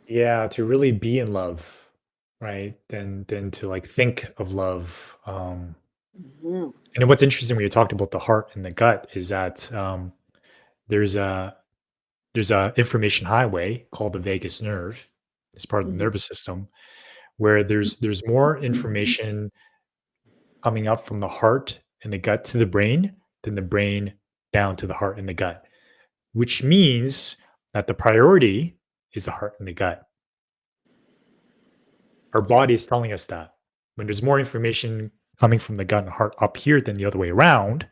Yeah, to really be in love, right? Than to like think of love. Mhm. And then what's interesting when you talked about the heart and the gut is that there's a there's a information highway called the vagus nerve. It's part of the Mhm. nervous system where there's more information coming up from the heart and the gut to the brain than the brain down to the heart and the gut, which means that the priority is the heart and the gut. Our body is telling us that. When there's more information coming from the gut and heart up here than the other way around,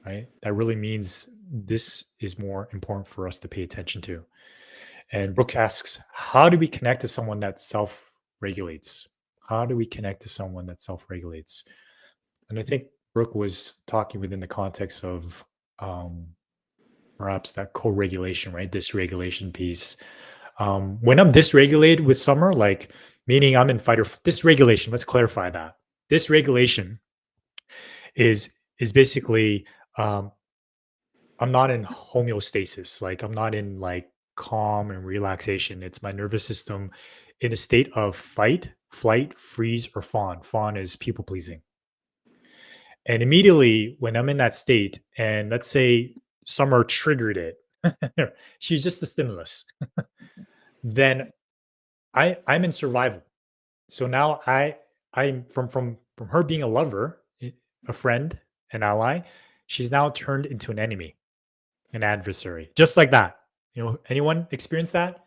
right? That really means this is more important for us to pay attention to. And Brooke asks, how do we connect to someone that self regulates? How do we connect to someone that self regulates? And I think Brooke was talking within the context of um, perhaps that co regulation, right? Dysregulation piece. When I'm dysregulated with summer, like meaning I'm in fight or dysregulation, let's clarify that. Dysregulation is basically um, I'm not in homeostasis. Like I'm not in like calm and relaxation. It's my nervous system in a state of fight, flight, freeze, or fawn. Fawn is people pleasing. And immediately when I'm in that state, and let's say Summer triggered it, she's just the stimulus. Then I'm in survival. So now I'm from her being a lover, a friend, an ally. She's now turned into an enemy, an adversary, just like that. Anyone experience that?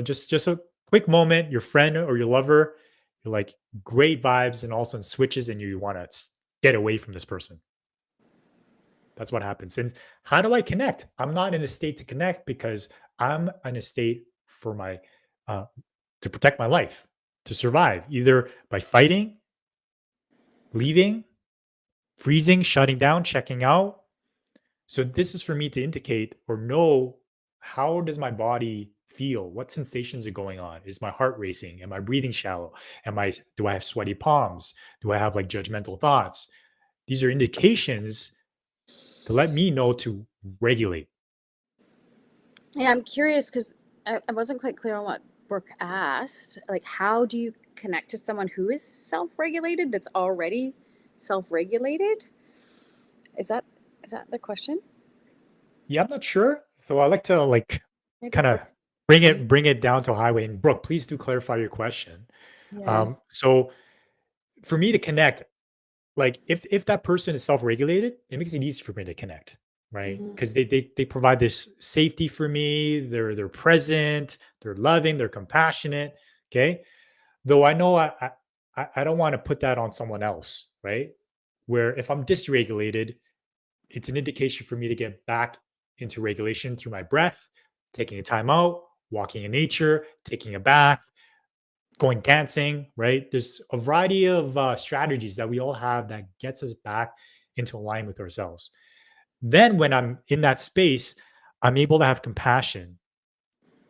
Just a quick moment, your friend or your lover, you're like great vibes, and all of a sudden switches, and you want to get away from this person. That's what happens. And how do I connect? I'm not in a state to connect because I'm in a state for my uh, to protect my life, to survive, either by fighting, leaving, freezing, shutting down, checking out. So this is for me to indicate or know, how does my body feel? What sensations are going on? Is my heart racing? Am I breathing shallow? Do I have sweaty palms? Do I have like judgmental thoughts? These are indications to let me know to regulate. Yeah, I'm curious because I wasn't quite clear on what Brooke asked. Like, how do you connect to someone who is self-regulated that's already self-regulated? Is that is that the question? Yeah, I'm not sure. So I like to like Maybe kind of Brooke bring can. it down to a highway. And Brooke, please do clarify your question. Yeah. So for me to connect, like if that person is self-regulated, it makes it easy for me to connect, right? Hmm. Because they provide this safety for me. They're present, they're loving, they're compassionate. Okay. Though I know I don't want to put that on someone else, right? Where if I'm dysregulated, it's an indication for me to get back into regulation through my breath, taking a time out, walking in nature, taking a bath, going dancing, right? There's a variety of strategies that we all have that gets us back into alignment with ourselves. Then when I'm in that space, I'm able to have compassion,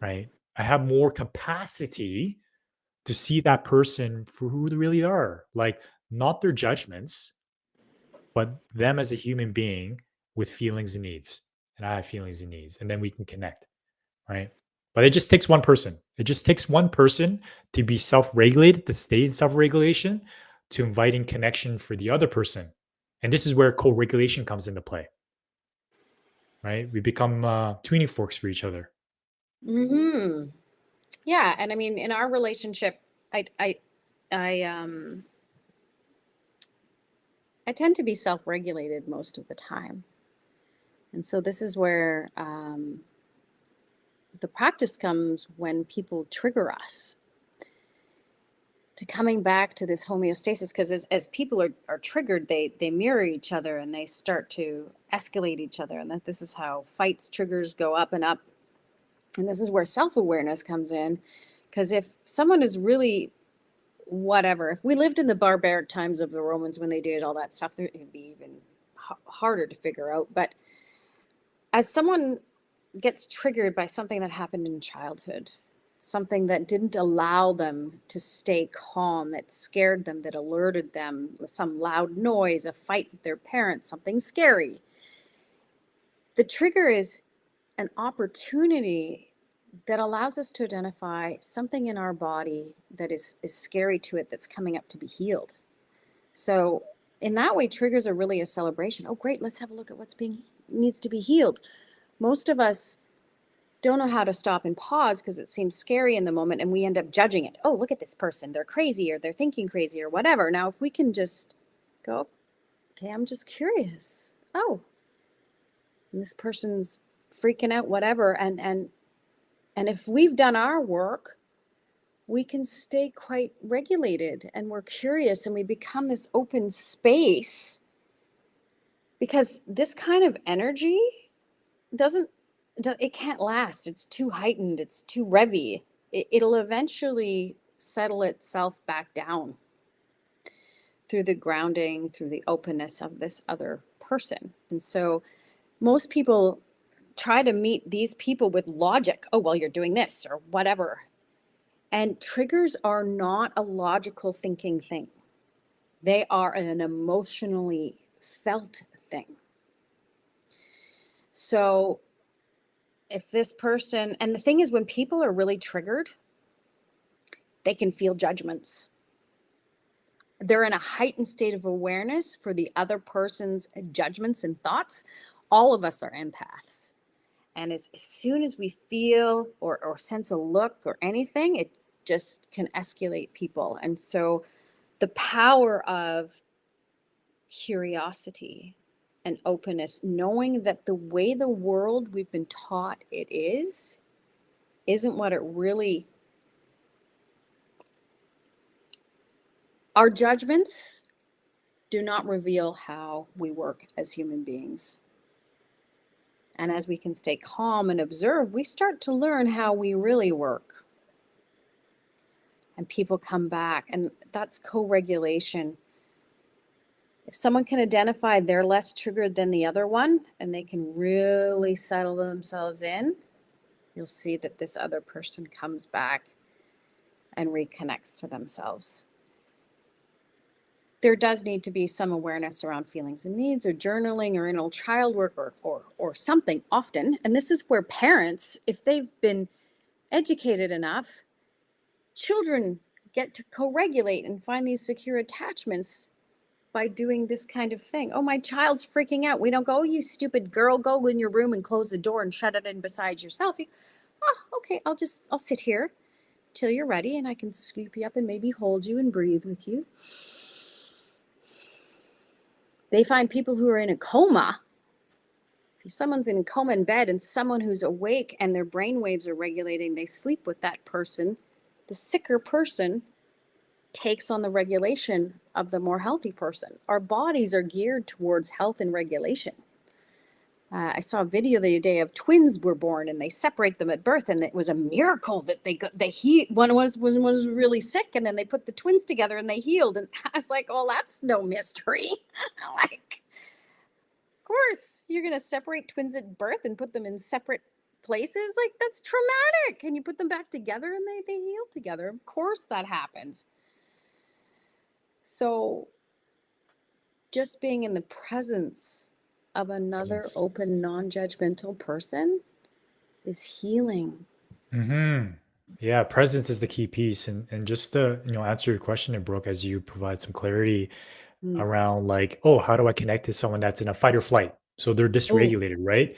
right? I have more capacity to see that person for who they really are, like not their judgments, but them as a human being with feelings and needs. And I have feelings and needs, and then we can connect, right? But it just takes one person. It just takes one person to be self-regulated, to stay in self-regulation, to inviting connection for the other person. And this is where co-regulation comes into play, right? We become tuning forks for each other. Hmm. Yeah, and I mean, in our relationship, I I I um I tend to be self-regulated most of the time. And so this is where the practice comes when people trigger us to coming back to this homeostasis, because as people are triggered, they mirror each other and they start to escalate each other, and that this is how fights triggers go up and up. And this is where self-awareness comes in, because if someone is really whatever, if we lived in the barbaric times of the Romans when they did all that stuff, it'd be even harder to figure out. But as someone gets triggered by something that happened in childhood, something that didn't allow them to stay calm, that scared them, that alerted them, some loud noise, a fight with their parents, something scary. The trigger is an opportunity that allows us to identify something in our body that is scary to it that's coming up to be healed. So in that way, triggers are really a celebration. Oh, great, let's have a look at what's being needs to be healed. Most of us don't know how to stop and pause because it seems scary in the moment and we end up judging it. Oh, look at this person. They're crazy or they're thinking crazy or whatever. Now, if we can just go, okay, I'm just curious. Oh, and this person's freaking out, whatever. And if we've done our work, we can stay quite regulated and we're curious and we become this open space because this kind of energy doesn't it can't last. It's too heightened, it's too revy. It'll eventually settle itself back down through the grounding, through the openness of this other person. And so most people try to meet these people with logic. Oh, well, you're doing this or whatever. And triggers are not a logical thinking thing. They are an emotionally felt thing. So if this person, and the thing is, when people are really triggered, they can feel judgments. They're in a heightened state of awareness for the other person's judgments and thoughts. All of us are empaths. And as soon as we feel or sense a look or anything, it just can escalate people. And so the power of curiosity and openness, knowing that the way the world we've been taught it isn't what it really. Our judgments do not reveal how we work as human beings. And as we can stay calm and observe, we start to learn how we really work. And people come back, and that's co-regulation. If someone can identify they're less triggered than the other one, and they can really settle themselves in, you'll see that this other person comes back and reconnects to themselves. There does need to be some awareness around feelings and needs or journaling or inner child work or something often. And this is where parents, if they've been educated enough, children get to co-regulate and find these secure attachments by doing this kind of thing. Oh, my child's freaking out. We don't go, oh, you stupid girl, go in your room and close the door and shut it in beside yourself. Oh, okay, I'll sit here till you're ready and I can scoop you up and maybe hold you and breathe with you. They find people who are in a coma. If someone's in a coma in bed and someone who's awake and their brain waves are regulating, they sleep with that person. The sicker person takes on the regulation of the more healthy person. Our bodies are geared towards health and regulation. I saw a video the other day of twins were born and they separate them at birth, and it was a miracle that one was really sick, and then they put the twins together and they healed. And I was like, oh, that's no mystery. Like, of course, you're gonna separate twins at birth and put them in separate places. Like, that's traumatic. And you put them back together and they heal together. Of course that happens. So just being in the presence of another open, non-judgmental person is healing. Yeah, presence is the key piece. And just to, answer your question, and Brooke, as you provide some clarity around like, oh, how do I connect to someone that's in a fight or flight? So they're Oh, dysregulated, right?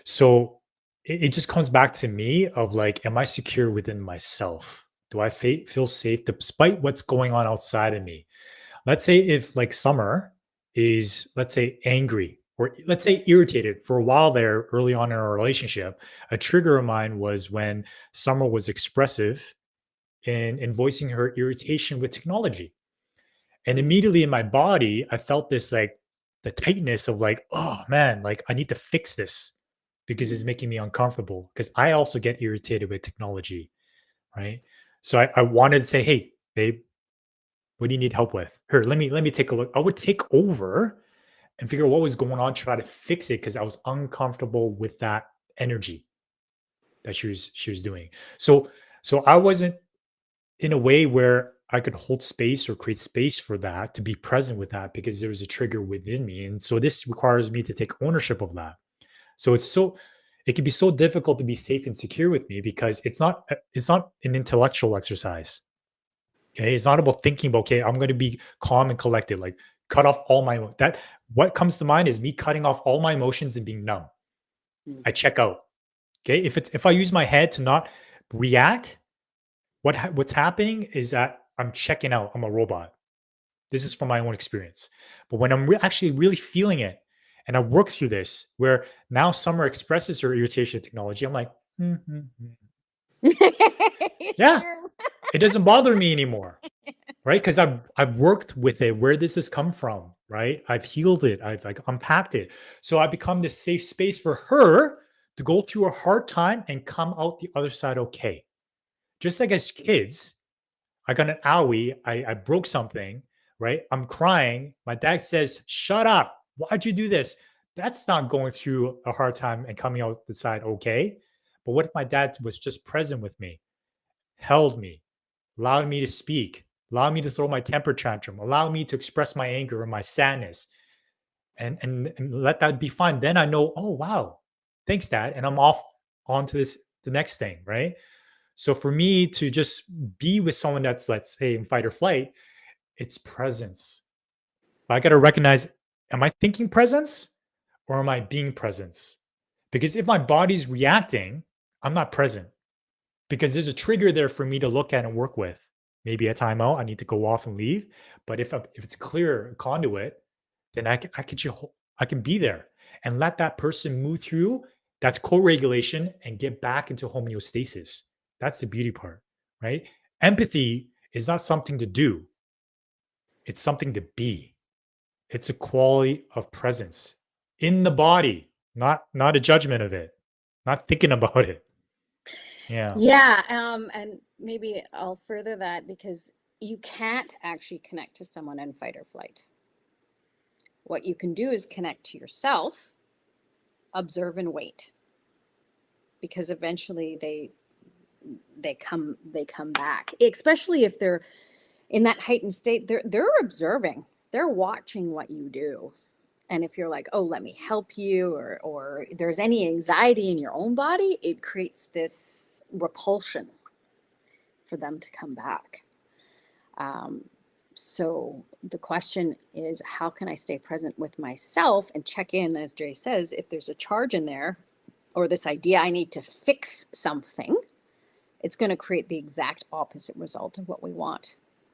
So it just comes back to me of like, am I secure within myself? Do I feel safe despite what's going on outside of me? Let's say if like Summer is, let's say, angry or let's say irritated for a while there early on in our relationship, a trigger of mine was when Summer was expressive in voicing her irritation with technology. And immediately in my body, I felt this like the tightness of like, oh man, like I need to fix this because it's making me uncomfortable. Because I also get irritated with technology, right? So I wanted to say, hey, babe, what do you need help with? Here, let me take a look. I would take over and figure out what was going on, try to fix it because I was uncomfortable with that energy that she was doing. So I wasn't in a way where I could hold space or create space for that to be present with that because there was a trigger within me. And so this requires me to take ownership of that. So it can be so difficult to be safe and secure with me because it's not an intellectual exercise. Okay, it's not about thinking about, okay, I'm going to be calm and collected, like cut off all my that what comes to mind is me cutting off all my emotions and being numb. Mm. I check out. Okay, if I use my head to not react, what's happening is that I'm checking out. I'm a robot. This is from my own experience. But when I'm actually really feeling it, and I've worked through this, where now Summer expresses her irritation with technology, I'm like, "Hmm, hmm, hmm." It's Yeah, true. it doesn't bother me anymore, right? Because I've worked with it, where this has come from, right? I've healed it, I've like unpacked it, so I become this safe space for her to go through a hard time and come out the other side okay. Just like as kids, I got an owie. I broke something, right? I'm crying. My dad says, "Shut up. Why'd you do this?" That's not going through a hard time and coming out the side okay. But what if my dad was just present with me, held me, allowed me to speak, allowed me to throw my temper tantrum, allowed me to express my anger and my sadness, and let that be fine. Then I know, oh wow, thanks, Dad. And I'm off onto the next thing, right? So for me to just be with someone that's, let's say, in fight or flight, it's presence. But I got to recognize, am I thinking presence or am I being presence? Because if my body's reacting, I'm not present because there's a trigger there for me to look at and work with. Maybe a timeout, I need to go off and leave. But if it's clear conduit, then I can be there and let that person move through. That's co-regulation and get back into homeostasis. That's the beauty part, right? Empathy is not something to do; it's something to be. It's a quality of presence in the body, not a judgment of it, not thinking about it. Yeah. Yeah, and maybe I'll further that because you can't actually connect to someone in fight or flight. What you can do is connect to yourself, observe and wait, because eventually they come back. Especially if they're in that heightened state, they're observing, they're watching what you do. And if you're like, oh, let me help you, or there's any anxiety in your own body, it creates this repulsion for them to come back. Um, so the question is, how can I stay present with myself and check in, as Jay says, if there's a charge in there or this idea I need to fix something, it's going to create the exact opposite result of what we want.